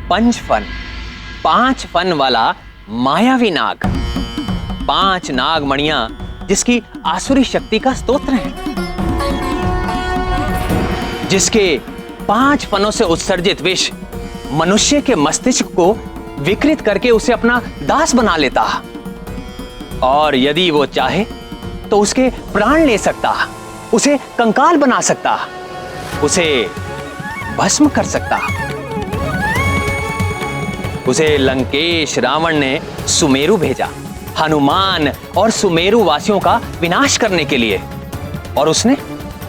पंचफन, 5 fun वाला मायावी नाग। 5 नागमणियां जिसकी आसुरी शक्ति का स्तोत्र है, जिसके 5 फनों से उत्सर्जित विष मनुष्य के मस्तिष्क को विकृत करके उसे अपना दास बना लेता, और यदि वो चाहे तो उसके प्राण ले सकता, उसे कंकाल बना सकता, उसे भस्म कर सकता। उसे लंकेश रावण ने सुमेरु भेजा, हनुमान और सुमेरु वासियों का विनाश करने के लिए, और उसने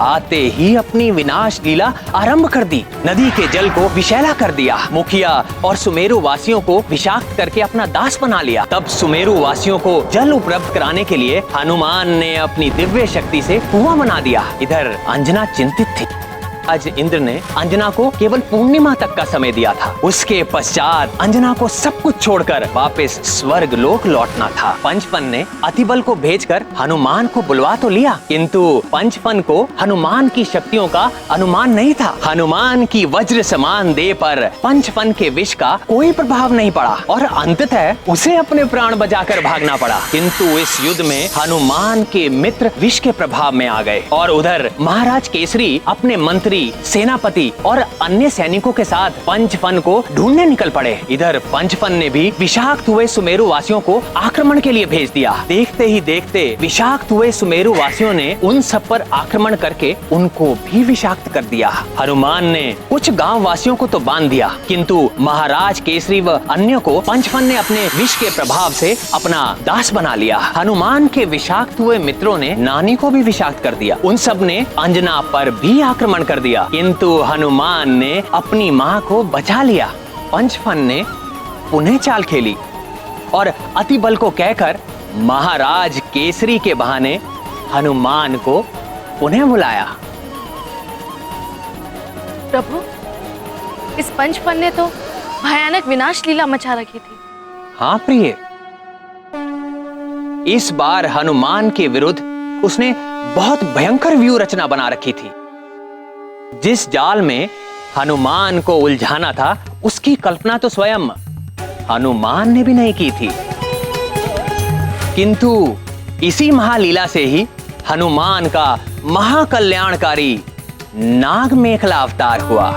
आते ही अपनी विनाश लीला आरंभ कर दी। नदी के जल को विषैला कर दिया, मुखिया और सुमेरु वासियों को विषाक्त करके अपना दास बना लिया। तब सुमेरु वासियों को जल उपलब्ध कराने के लिए हनुमान ने अपनी दिव्य शक्ति से कुआं बना दिया। इधर अंजना चिंतित थी। आज इंद्र ने अंजना को केवल पूर्णिमा तक का समय दिया था। उसके पश्चात अंजना को सब कुछ छोड़कर वापस स्वर्ग लोक लौटना था। पंचफन ने अतिबल को भेजकर हनुमान को बुलवा तो लिया, किंतु पंचफन को हनुमान की शक्तियों का अनुमान नहीं था। हनुमान की वज्र समान देह पर पंचफन के विष का कोई प्रभाव नहीं पड़ा और अंततः उसे अपने प्राण बचाकर भागना पड़ा। किंतु इस युद्ध में हनुमान के मित्र विष के प्रभाव में आ गए, और उधर महाराज केसरी अपने मंत्री, सेनापति और अन्य सैनिकों के साथ पंचफन को ढूंढने निकल पड़े। इधर पंचफन ने भी विषाक्त हुए सुमेरु वासियों को आक्रमण के लिए भेज दिया। देखते ही देखते विषाक्त हुए सुमेरु वासियों ने उन सब पर आक्रमण करके उनको भी विषाक्त कर दिया। हनुमान ने कुछ गांव वासियों को तो बांध दिया, किंतु महाराज केसरी व अन्य को पंचफन ने अपने विष के प्रभाव से अपना दास बना लिया। हनुमान के विषाक्त हुए मित्रों ने नानी को भी विषाक्त कर दिया। उन सब ने अंजना पर भी आक्रमण कर दिया, किंतु हनुमान ने अपनी मां को बचा लिया। पंचफन ने पुनः चाल खेली और अतिबल को कहकर महाराज केसरी के बहाने हनुमान को पुनः बुलाया। प्रभु, इस पंचफन ने तो भयानक विनाश लीला मचा रखी थी। हाँ प्रिय, इस बार हनुमान के विरुद्ध उसने बहुत भयंकर व्यूह रचना बना रखी थी। जिस जाल में हनुमान को उलझाना था, उसकी कल्पना तो स्वयं हनुमान ने भी नहीं की थी, किंतु इसी महालीला से ही हनुमान का महाकल्याणकारी नाग मेखला अवतार हुआ।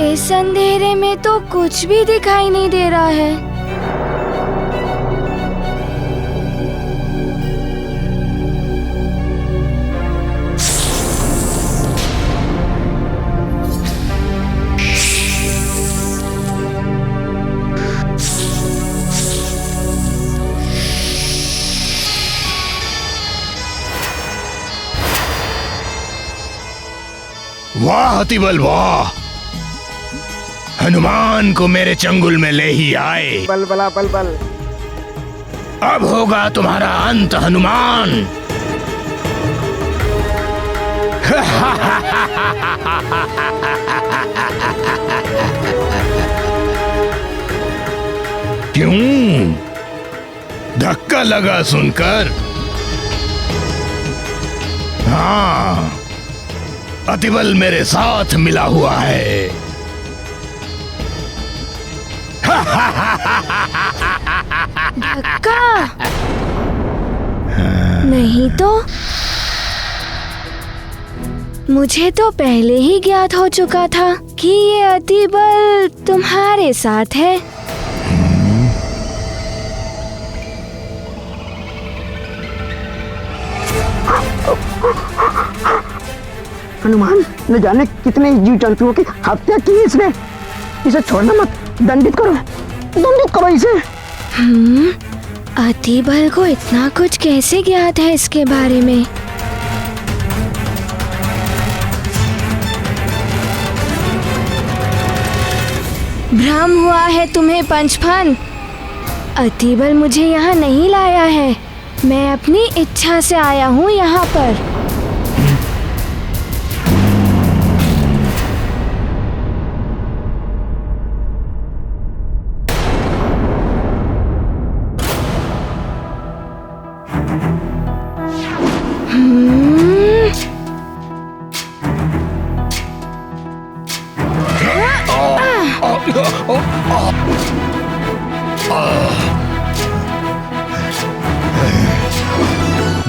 इस अंधेरे में तो कुछ भी दिखाई नहीं दे रहा है। वाह अतिबल वाह, हनुमान को मेरे चंगुल में ले ही आए। बल बला बल बल। अब होगा तुम्हारा अंत हनुमान। क्यों धक्का लगा सुनकर? हाँ, अतिबल मेरे साथ मिला हुआ है। धक्का नहीं तो मुझे तो पहले ही ज्ञात हो चुका था कि ये अतिबल तुम्हारे साथ है। हनुमान न जाने कितने जीव जंतुओं की हत्या की इसने। इसे छोड़ना मत, दंडित करो इसे। अतिबल को इतना कुछ कैसे ज्ञात है इसके बारे में? भ्रम हुआ है तुम्हें पंचफन। अतिबल मुझे यहाँ नहीं लाया है, मैं अपनी इच्छा से आया हूँ यहाँ पर।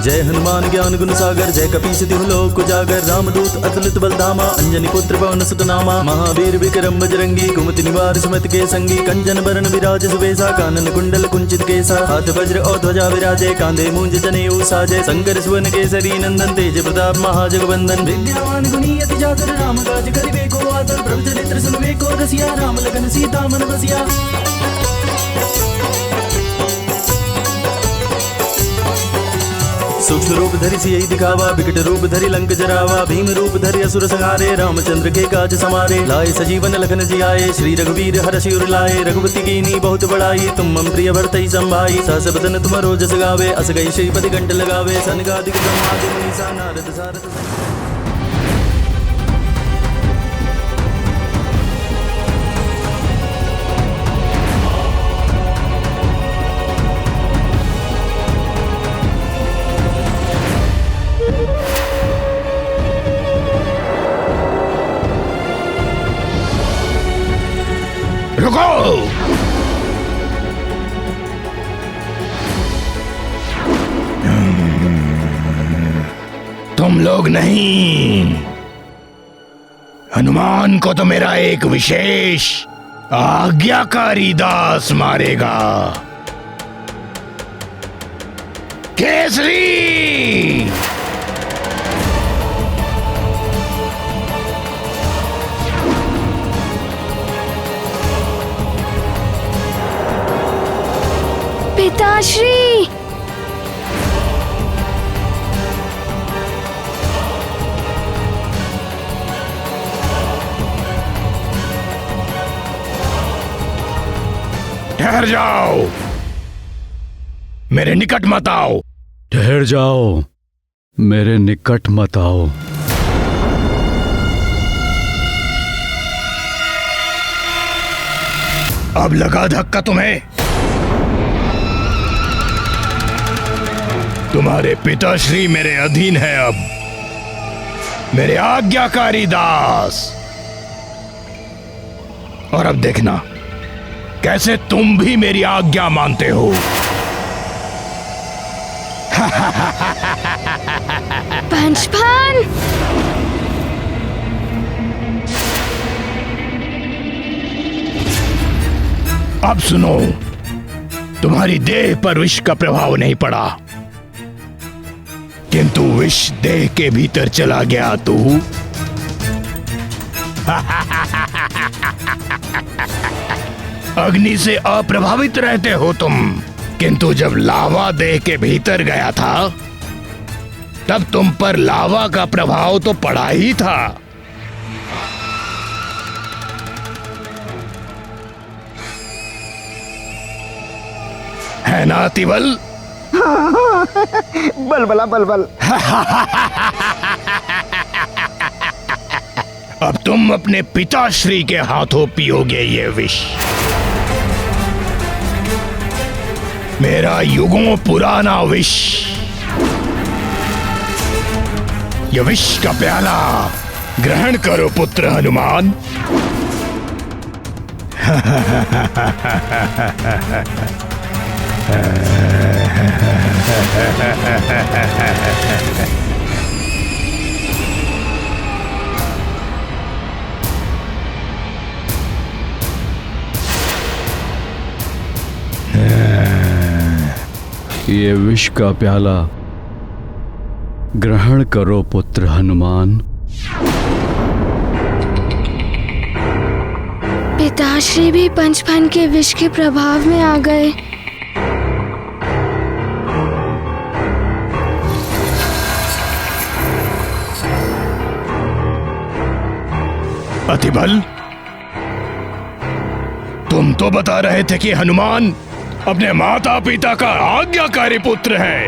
जय हनुमान ज्ञान गुण सागर, जय कपीस तिहु लोक उजागर, रामदूत अतुलित बलधामा, अंजनी पुत्र पवन सुत नामा, महावीर विक्रम बजरंगी, कुमति निवार सुमति के संगी, कंचन बरन विराज सुबेसा, कानन कुंडल कुंचित केसा, हाथ वज्र और ध्वजा विराजे, कांधे मूंज जनेऊ साजे, शंकर सुवन केसरी नंदन, तेज प्रताप महाजगवंदन, विद्यावान गुणी अति जागर, राम काज करिबे को आदर, प्रभु चरित्र सुनबे को रसिया, राम लगन सीता मन बसिया। सूक्ष्म रूप धरि सियहि दिखावा, विकट रूप धरि लंक जरावा, भीम रूप धरि असुर संहारे, रामचंद्र के काज समारे, लाए सजीवन लखन जियाए, श्री रघुवीर हर्षि उर लाए, रघुपति कीनी बहुत बड़ाई, तुम मम प्रिय भरतहि संभाई, सहस बदन तुम जस गावे, अस गई श्रीपति कंठ लगावे, सनकादिक ब्रह्मादि मुनीसा नारद सारद। रुको! तुम लोग नहीं, हनुमान को तो मेरा एक विशेष आज्ञाकारी दास मारेगा। केसरी! पिताश्री! ठहर जाओ, मेरे निकट मत आओ। ठहर जाओ, मेरे निकट मत आओ। अब लगा धक्का तुम्हें? तुम्हारे पिताश्री मेरे अधीन है, अब मेरे आज्ञाकारी दास। और अब देखना कैसे तुम भी मेरी आज्ञा मानते हो। पंचफन! अब सुनो, तुम्हारी देह पर विष का प्रभाव नहीं पड़ा, किंतु विष देह के भीतर चला गया तू। अग्नि से अप्रभावित रहते हो तुम, किंतु जब लावा देह के भीतर गया था तब तुम पर लावा का प्रभाव तो पड़ा ही था। है ना अतिबल? बलबला बलबल। अब तुम अपने पिताश्री के हाथों पियोगे ये विष। मेरा युगों पुराना विष। ये विष का प्याला ग्रहण करो पुत्र हनुमान। ये विष का प्याला ग्रहण करो पुत्र हनुमान। पिताश्री भी पंचफन के विष के प्रभाव में आ गए। अतिबल, तुम तो बता रहे थे कि हनुमान अपने माता पिता का आज्ञाकारी पुत्र है,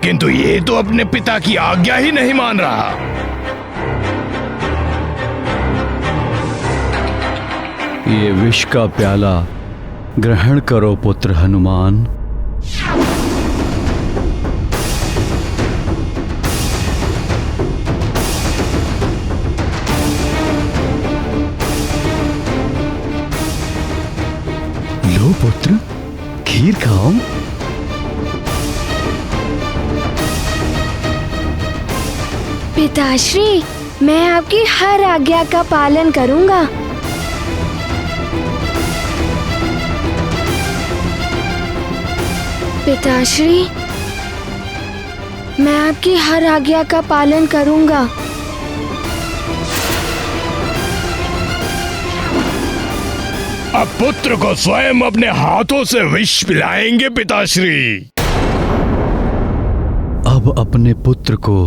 किंतु ये तो अपने पिता की आज्ञा ही नहीं मान रहा। ये विष का प्याला ग्रहण करो पुत्र हनुमान। पुत्र, खीर खाओ। पिताश्री, मैं आपकी हर आज्ञा का पालन करूंगा। पिताश्री, मैं आपकी हर आज्ञा का पालन करूंगा। अब पुत्र को स्वयं अपने हाथों से विष पिलाएंगे पिताश्री। अब अपने पुत्र को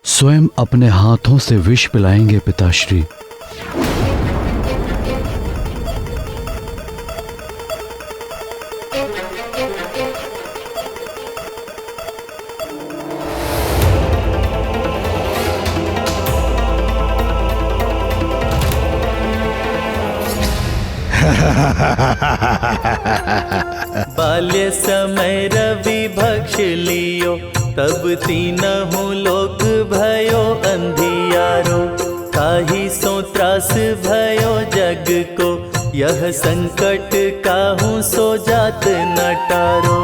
स्वयं अपने हाथों से विष पिलाएंगे पिताश्री। बाल्य समय रवि भक्ष लियो, तब तीनहु लोक भयो अंधियारो। काहि सो त्रास भयो जग को, यह संकट काहू सो जात न टारो।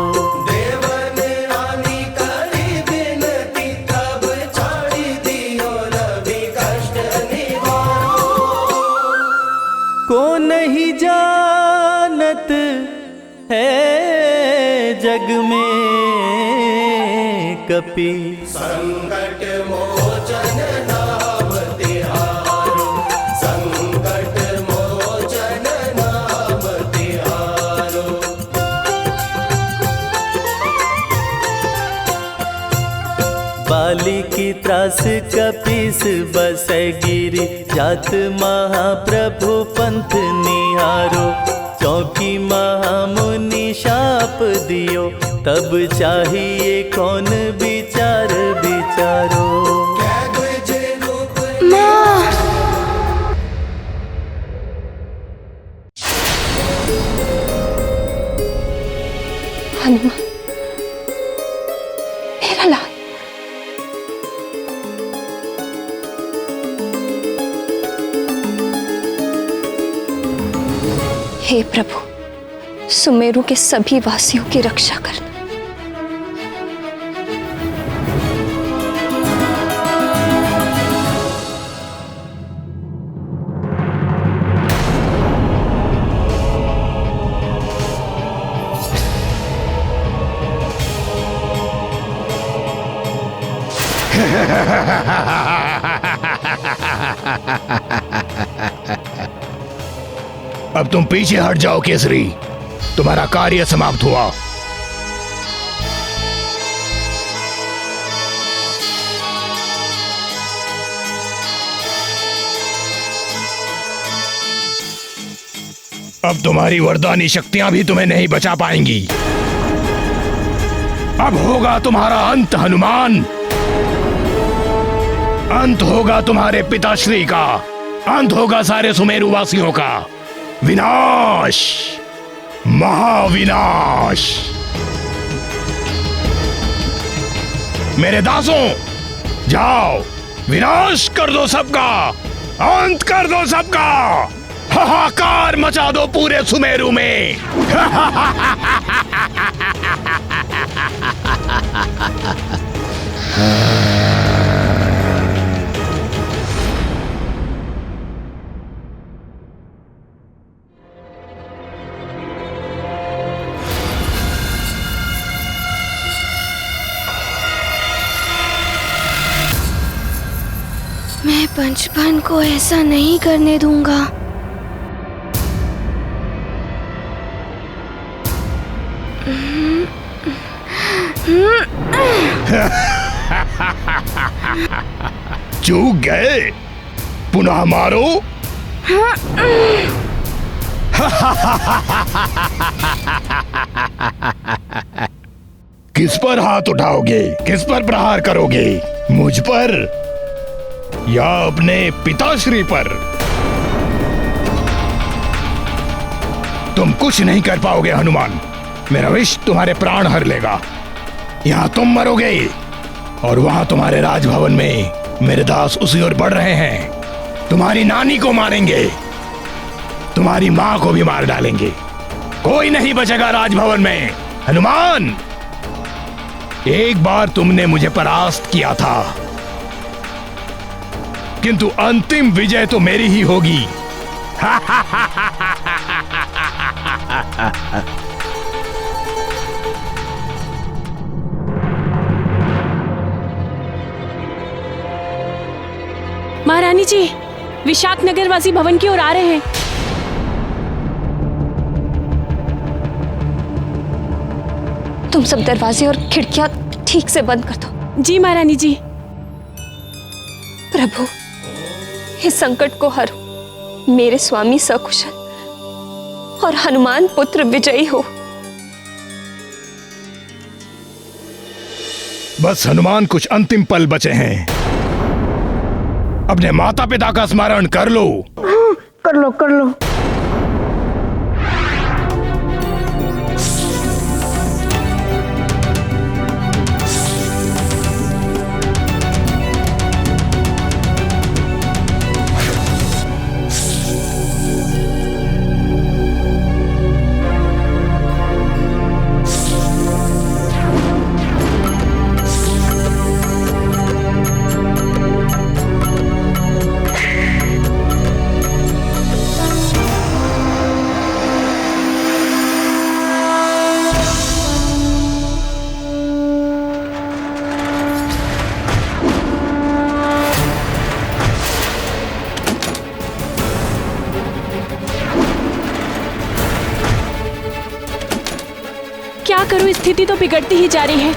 को नहीं जानत है जग में कपि, संकट मोचन नाम तिहारो, संकट मोचन नाम तिहारो। बाली की त्रास कपीस बसै गिरी, जात महाप्रभु पंथ निहारो। चौकी महामुनि शाप दियो, तब चाहिए कौन विचार विचारो। हनुमान, मेरा लाल, हे प्रभु, सुमेरु के सभी वासियों की रक्षा करना। अब तुम पीछे हट जाओ केसरी, तुम्हारा कार्य समाप्त हुआ। अब तुम्हारी वरदानी शक्तियां भी तुम्हें नहीं बचा पाएंगी। अब होगा तुम्हारा अंत हनुमान। अंत होगा तुम्हारे पिताश्री का, अंत होगा सारे सुमेरु वासियों का। विनाश, महाविनाश। मेरे दासों, जाओ विनाश कर दो सबका, अंत कर दो सबका, हाहाकार मचा दो पूरे सुमेरु में। मैं पंचपन को ऐसा नहीं करने दूंगा। चूक गए, पुनः मारो। किस पर हाथ उठाओगे, किस पर प्रहार करोगे? मुझ पर या अपने पिताश्री पर? तुम कुछ नहीं कर पाओगे हनुमान। मेरा विष तुम्हारे प्राण हर लेगा। यहां तुम मरोगे और वहां तुम्हारे राजभवन में मेरे दास उसी ओर बढ़ रहे हैं। तुम्हारी नानी को मारेंगे, तुम्हारी मां को भी मार डालेंगे। कोई नहीं बचेगा राजभवन में। हनुमान, एक बार तुमने मुझे परास्त किया था, किंतु अंतिम विजय तो मेरी ही होगी। महारानी जी, विशाख नगरवासी भवन की ओर आ रहे हैं। तुम सब दरवाजे और खिड़कियां ठीक से बंद कर दो। जी महारानी जी। प्रभु, इस संकट को हरो, मेरे स्वामी सकुशल और हनुमान पुत्र विजयी हो। बस हनुमान, कुछ अंतिम पल बचे हैं। अपने माता पिता का स्मरण कर लो। कर लो कर लो। क्या करूं, स्थिति तो बिगड़ती ही जा रही है।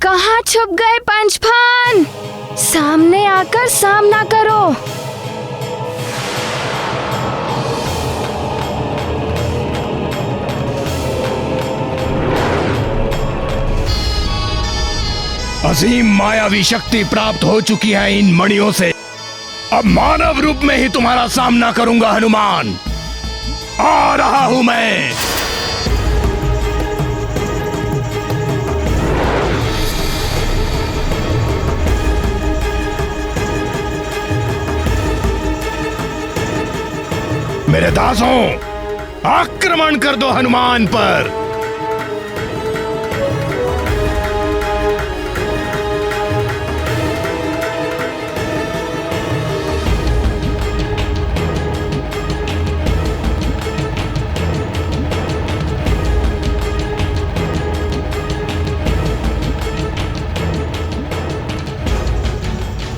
कहाँ छुप गए पंचफन? सामने आकर सामना करो। असीम मायावी शक्ति प्राप्त हो चुकी है इन मणियों से। अब मानव रूप में ही तुम्हारा सामना करूंगा हनुमान। आ रहा हूं मैं। मेरे दासों, आक्रमण कर दो हनुमान पर।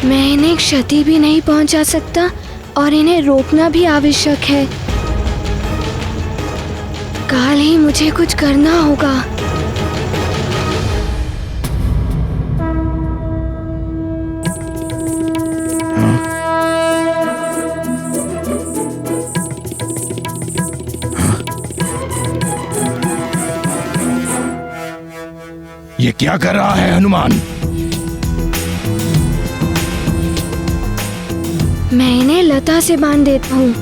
मैं इन्हें क्षति भी नहीं पहुंचा सकता और इन्हें रोकना भी आवश्यक है। काल ही मुझे कुछ करना होगा। ये क्या कर रहा है हनुमान? मैं इन्हें लता से बांध देता हूँ।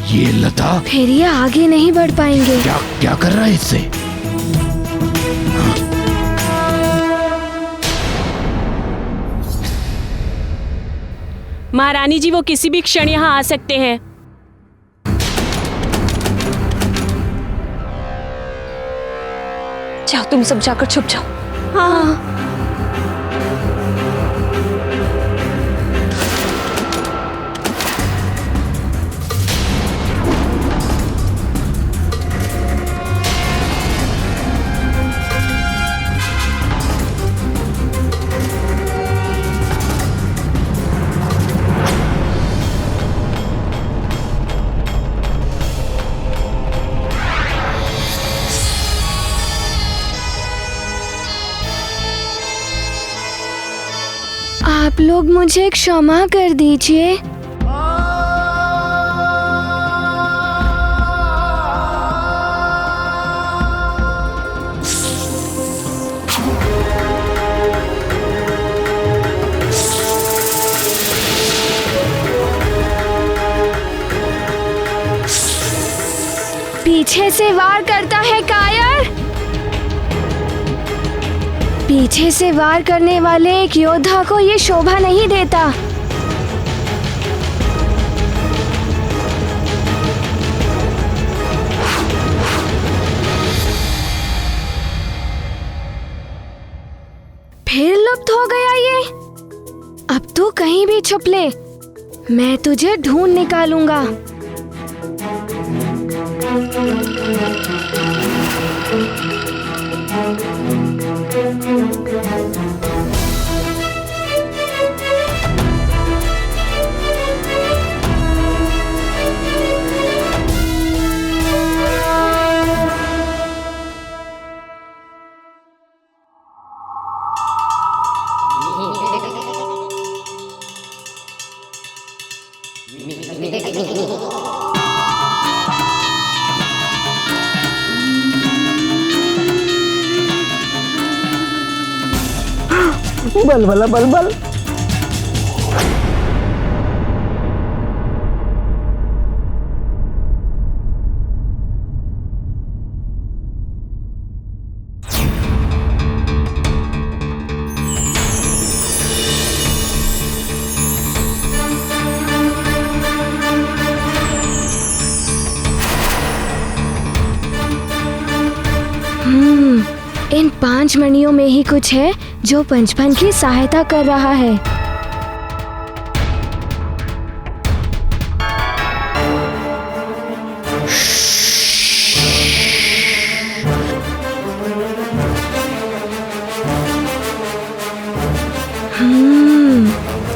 ये लता? फिर ये आगे नहीं बढ़ पाएंगे। क्या कर रहा है इससे? महारानी जी, वो किसी भी क्षण यहाँ आ सकते हैं। जाओ, तुम सब जाकर छुप जाओ। हाँ। आप लोग मुझे क्षमा कर दीजिए। पीछे से वार करता है कायर। पीछे से वार करने वाले एक योद्धा को ये शोभा नहीं देता। फिर लुप्त हो गया ये। अब तू कहीं भी छुप ले, मैं तुझे ढूंढ निकालूंगा। बल भला बल बल। इन 5 मणियों में ही कुछ है जो पंचफन की सहायता कर रहा है।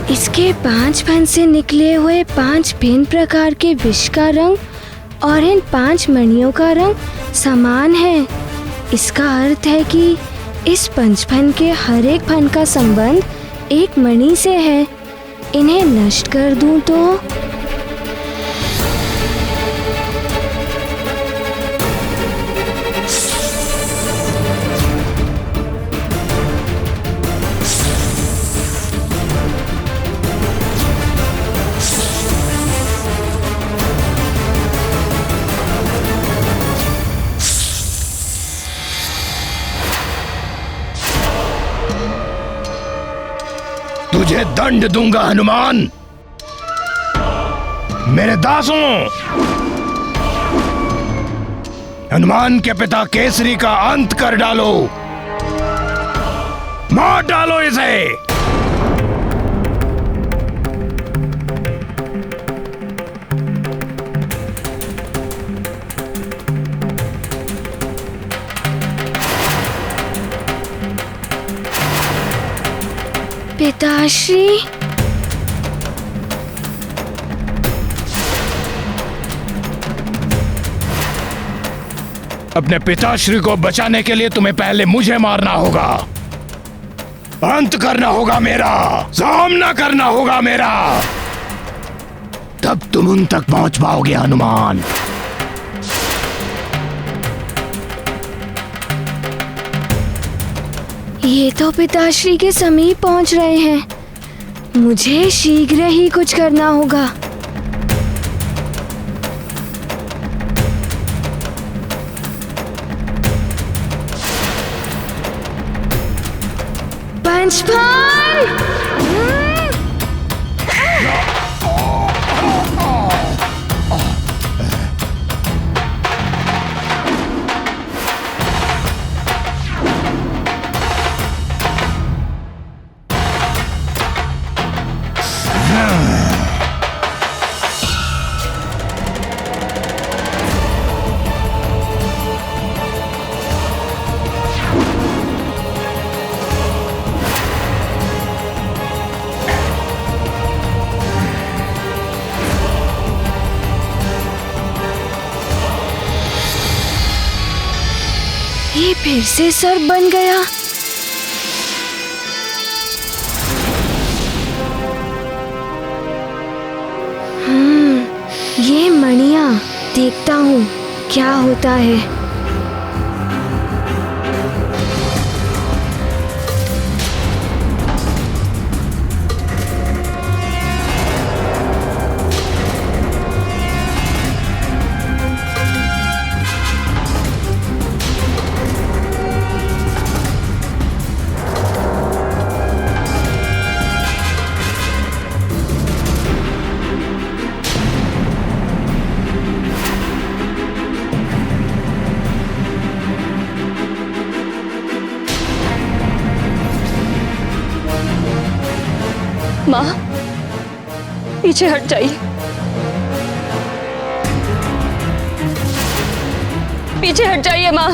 इसके 5 फन से निकले हुए 5 भिन्न प्रकार के विष का रंग और इन 5 मणियों का रंग समान है। इसका अर्थ है कि इस पंचफन के हर एक फन का संबंध एक मणि से है। इन्हें नष्ट कर दूं तो तुझे दंड दूंगा हनुमान। मेरे दासों, हनुमान के पिता केसरी का अंत कर डालो, मार डालो इसे। पिताश्री, अपने पिताश्री को बचाने के लिए तुम्हें पहले मुझे मारना होगा, अंत करना होगा मेरा, सामना करना होगा मेरा, तब तुम उन तक पहुंच पाओगे हनुमान। ये तो पिताश्री के समीप पहुंच रहे हैं। मुझे शीघ्र ही कुछ करना होगा। पंचफन! ये फिर से सर्प बन गया। ये मणियां, देखता हूँ क्या होता है। माँ, पीछे हट जाइए, पीछे हट जाइए माँ।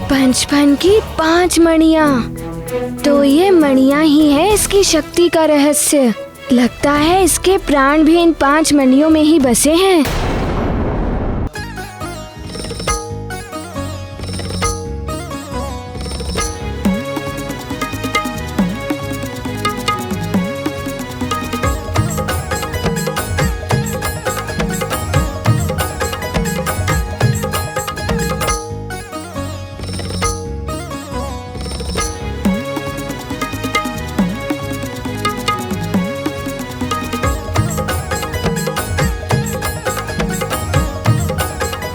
पंचफन की 5 मणियाँ। तो ये मणियाँ ही है इसकी शक्ति का रहस्य। लगता है इसके प्राण भी इन 5 मणियों में ही बसे हैं।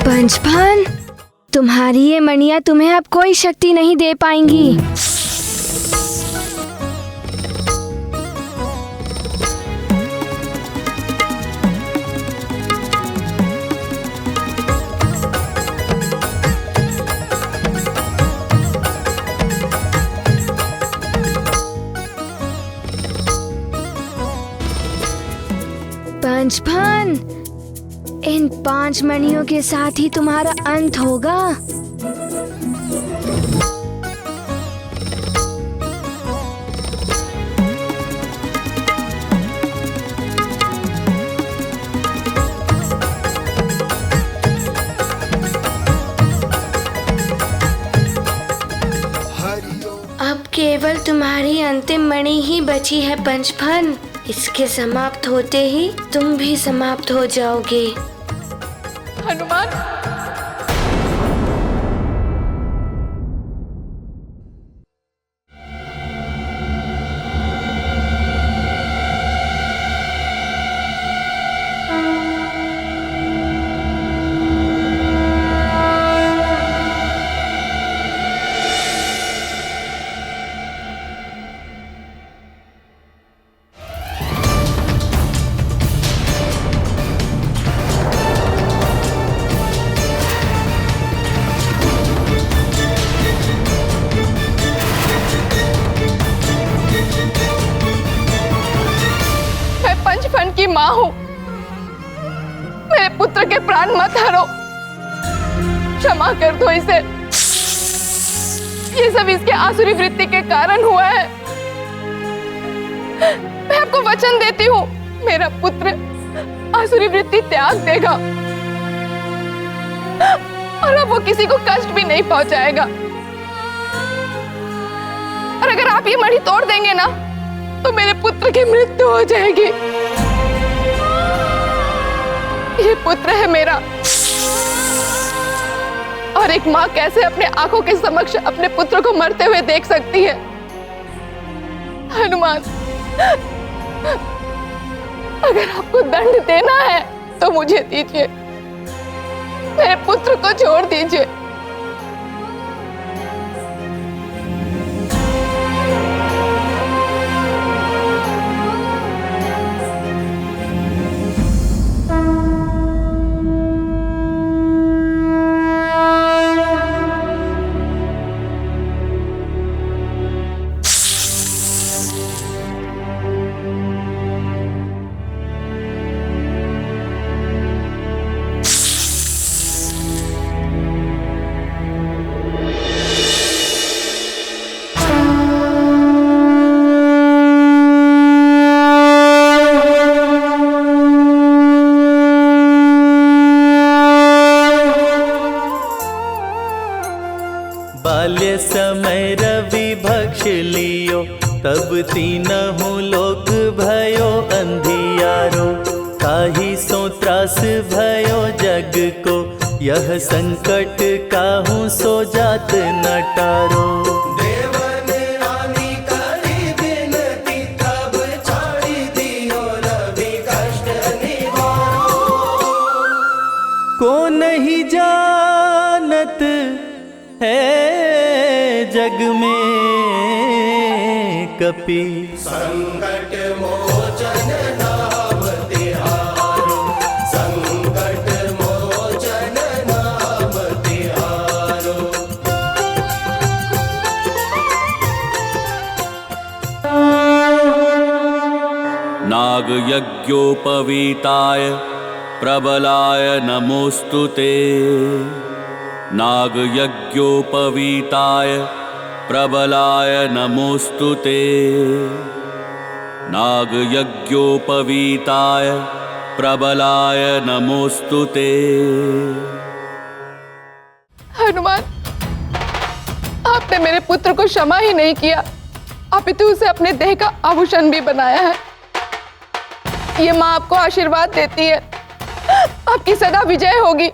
पंचफन, तुम्हारी ये मणियाँ तुम्हें अब कोई शक्ति नहीं दे पाएंगी। पंचफन, इन 5 मणियों के साथ ही तुम्हारा अंत होगा। अब केवल तुम्हारी अंतिम मणि ही बची है पंचफन। इसके समाप्त होते ही तुम भी समाप्त हो जाओगे। हनुमान, की माँ हूँ। मेरे पुत्र के प्राण मत हरो, क्षमा कर दो इसे। ये सब इसके आसुरी वृत्ति के कारण हुआ है। मैं आपको वचन देती हूँ, मेरा पुत्र आसुरी वृत्ति त्याग देगा और अब वो किसी को कष्ट भी नहीं पहुंचाएगा। और अगर आप ये मणि तोड़ देंगे ना, तो मेरे पुत्र की मृत्यु हो जाएगी। ये पुत्र है मेरा, और एक माँ कैसे अपने आंखों के समक्ष अपने पुत्र को मरते हुए देख सकती है। हनुमान, अगर आपको दंड देना है तो मुझे दीजिए, मेरे पुत्र को छोड़ दीजिए। देख लियो, तब तीनहु लोक भयो अंधियारो। काहि सो त्रास भयो जग को, यह संकट काहू सो जात न टारो। को नहीं जानत है जग में कपि, संकट मोचन नाम तिहारो, संकट मोचन नाम तिहारो। नाग यज्ञोपवीताय प्रबलाय नमोस्तुते। नाग यज्ञोपवीताय प्रबलाय नमोस्तुते। नाग यज्ञोपवीताय प्रबलाय नमोस्तुते। हनुमान, आपने मेरे पुत्र को क्षमा ही नहीं किया, अपितु उसे अपने देह का आभूषण भी बनाया है। ये माँ आपको आशीर्वाद देती है, आपकी सदा विजय होगी।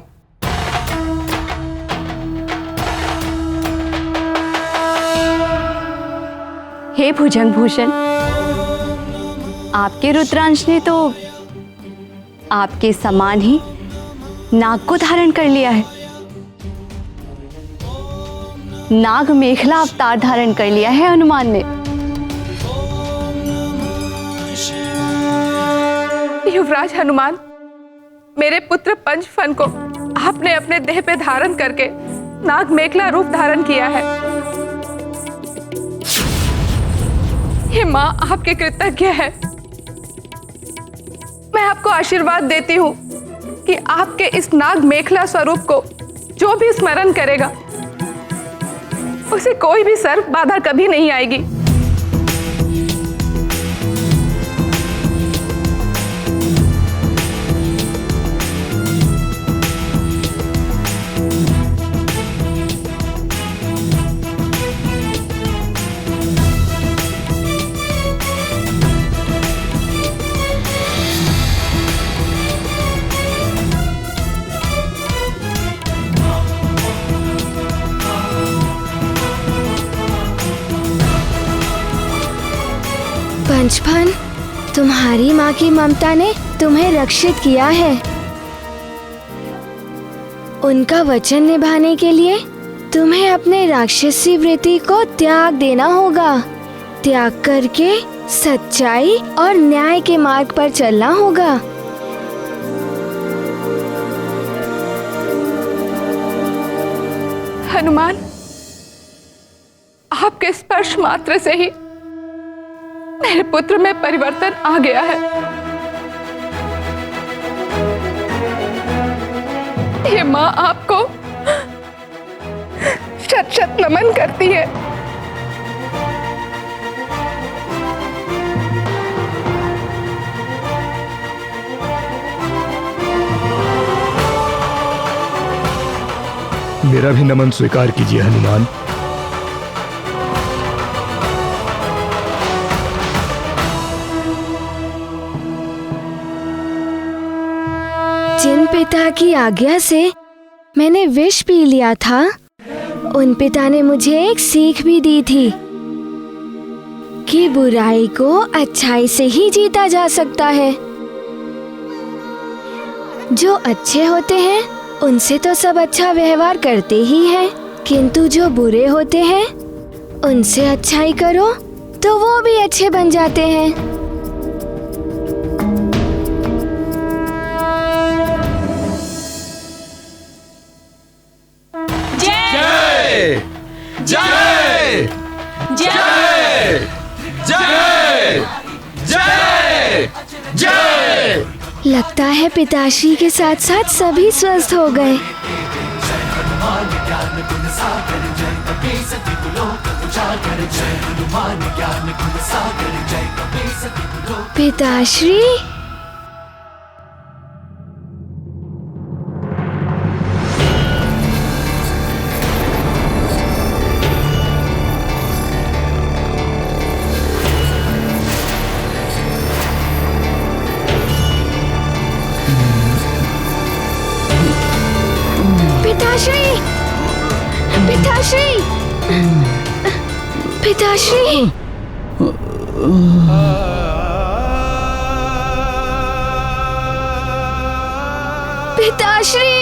हे भुजंग भूषण, आपके रुद्रांश ने तो आपके समान ही नाग को धारण कर लिया है। नाग मेखला अवतार धारण कर लिया है हनुमान ने। युवराज हनुमान, मेरे पुत्र पंचफन को आपने अपने देह पे धारण करके नाग मेखला रूप धारण किया है। ये माँ आपके कृतज्ञ है। मैं आपको आशीर्वाद देती हूँ कि आपके इस नाग मेखला स्वरूप को जो भी स्मरण करेगा उसे कोई भी सर्प बाधा कभी नहीं आएगी। पंचफन, तुम्हारी माँ की ममता ने तुम्हें रक्षित किया है। उनका वचन निभाने के लिए तुम्हें अपने राक्षसी वृत्ति को त्याग देना होगा। त्याग करके सच्चाई और न्याय के मार्ग पर चलना होगा। हनुमान, आपके स्पर्श मात्र से ही मेरे पुत्र में परिवर्तन आ गया है। ये माँ आपको शत शत नमन करती है। मेरा भी नमन स्वीकार कीजिए हनुमान। जिन पिता की आज्ञा से मैंने विष पी लिया था, उन पिता ने मुझे एक सीख भी दी थी कि बुराई को अच्छाई से ही जीता जा सकता है। जो अच्छे होते हैं उनसे तो सब अच्छा व्यवहार करते ही हैं, किंतु जो बुरे होते हैं उनसे अच्छाई करो तो वो भी अच्छे बन जाते हैं। जय जय जय जय जय। लगता है पिताश्री के साथ साथ सभी स्वस्थ हो गए। पिताश्री, पिताश्री, पिताश्री, पिताश्री। पिताश्री।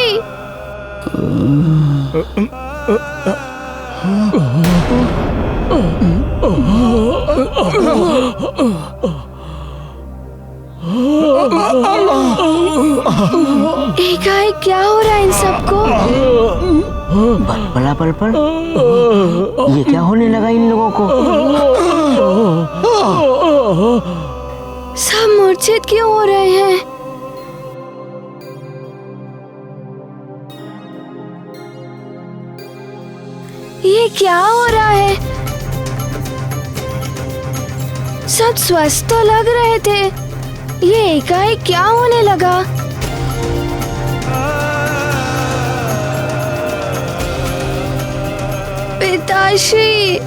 एकाएक क्या हो रहा है इन सबको? बलबला पल ये क्या होने लगा इन लोगों को? सब मूर्छित क्यों हो रहे हैं? ये क्या हो रहा है? सब स्वस्थ तो लग रहे थे, ये एकाएक क्या होने लगा? पिताश्री।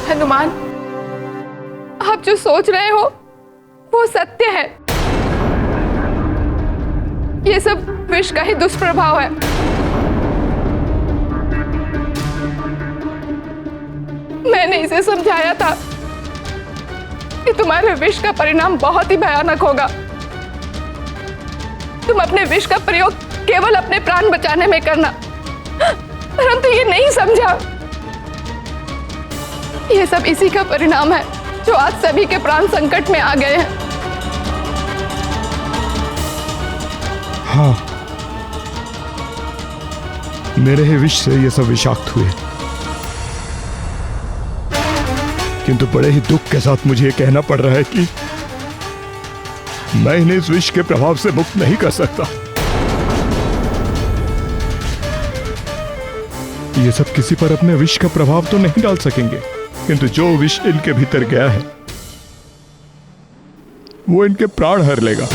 हनुमान, आप जो सोच रहे हो वो सत्य है। ये सब विष का ही दुष्प्रभाव है। मैंने इसे समझाया था कि तुम्हारे विष का परिणाम बहुत ही भयानक होगा। तुम अपने विष का प्रयोग केवल अपने प्राण बचाने में करना, परंतु ये नहीं समझा। ये सब इसी का परिणाम है जो आज सभी के प्राण संकट में आ गए हैं। हाँ, मेरे ही विष से ये सब विषाक्त हुए, किंतु बड़े ही दुख के साथ मुझे ये कहना पड़ रहा है कि मैं इन्हें इस विष के प्रभाव से मुक्त नहीं कर सकता। ये सब किसी पर अपने विष का प्रभाव तो नहीं डाल सकेंगे, किंतु जो विष इनके भीतर गया है वो इनके प्राण हर लेगा।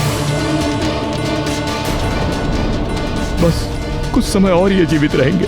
बस कुछ समय और ये जीवित रहेंगे।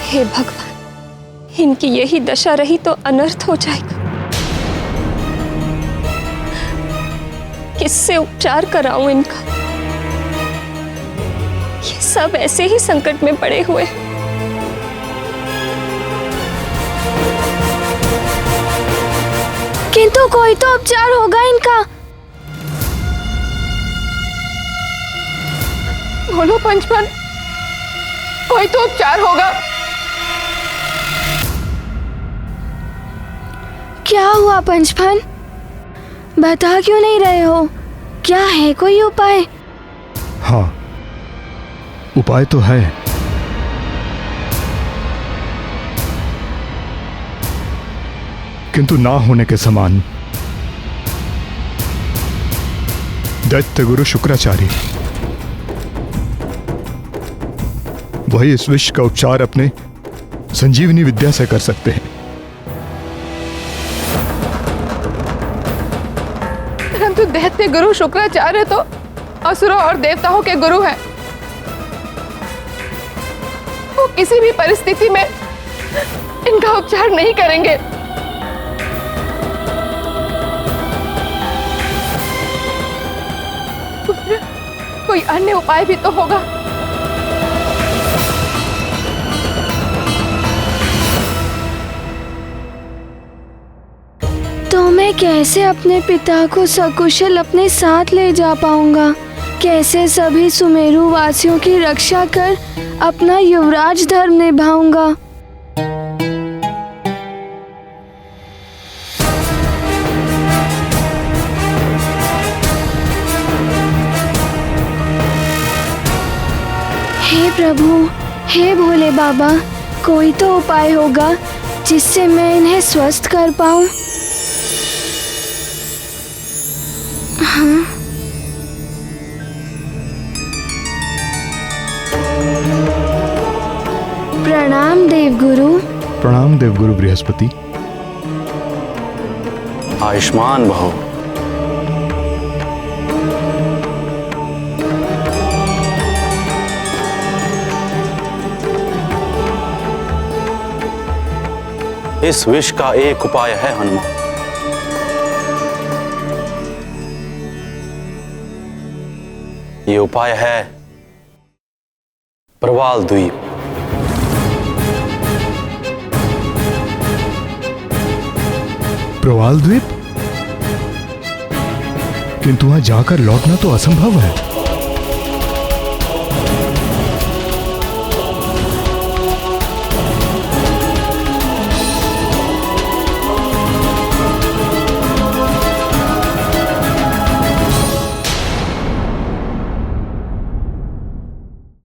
हे भगवान, इनकी यही दशा रही तो अनर्थ हो जाएगा। किससे उपचार कराऊं इनका? ये सब ऐसे ही संकट में पड़े हुए। किंतु कोई तो उपचार होगा इनका। बोलो पंचपन, कोई तो उपचार होगा। क्या हुआ पंचफन? बता क्यों नहीं रहे हो? क्या है कोई उपाय? हाँ, उपाय तो है। किंतु ना होने के समान। दैत्य गुरु शुक्राचार्य वही इस विष का उपचार अपने संजीवनी विद्या से कर सकते हैं। परंतु दैत्य गुरु शुक्राचार्य तो असुरों और देवताओं के गुरु हैं। वो किसी भी परिस्थिति में इनका उपचार नहीं करेंगे। कोई अन्य उपाय भी तो होगा। तो मैं कैसे अपने पिता को सकुशल अपने साथ ले जा पाऊंगा? कैसे सभी सुमेरु वासियों की रक्षा कर अपना युवराज धर्म निभाऊंगा? हे प्रभु, हे भोले बाबा, कोई तो उपाय होगा जिससे मैं इन्हें स्वस्थ कर पाऊं। हाँ। प्रणाम देवगुरु। प्रणाम देवगुरु बृहस्पति। आयुष्मान भव। इस विष का एक उपाय है हनुमान। ये उपाय है प्रवाल द्वीप। प्रवाल द्वीप? किंतु वहां जाकर लौटना तो असंभव है।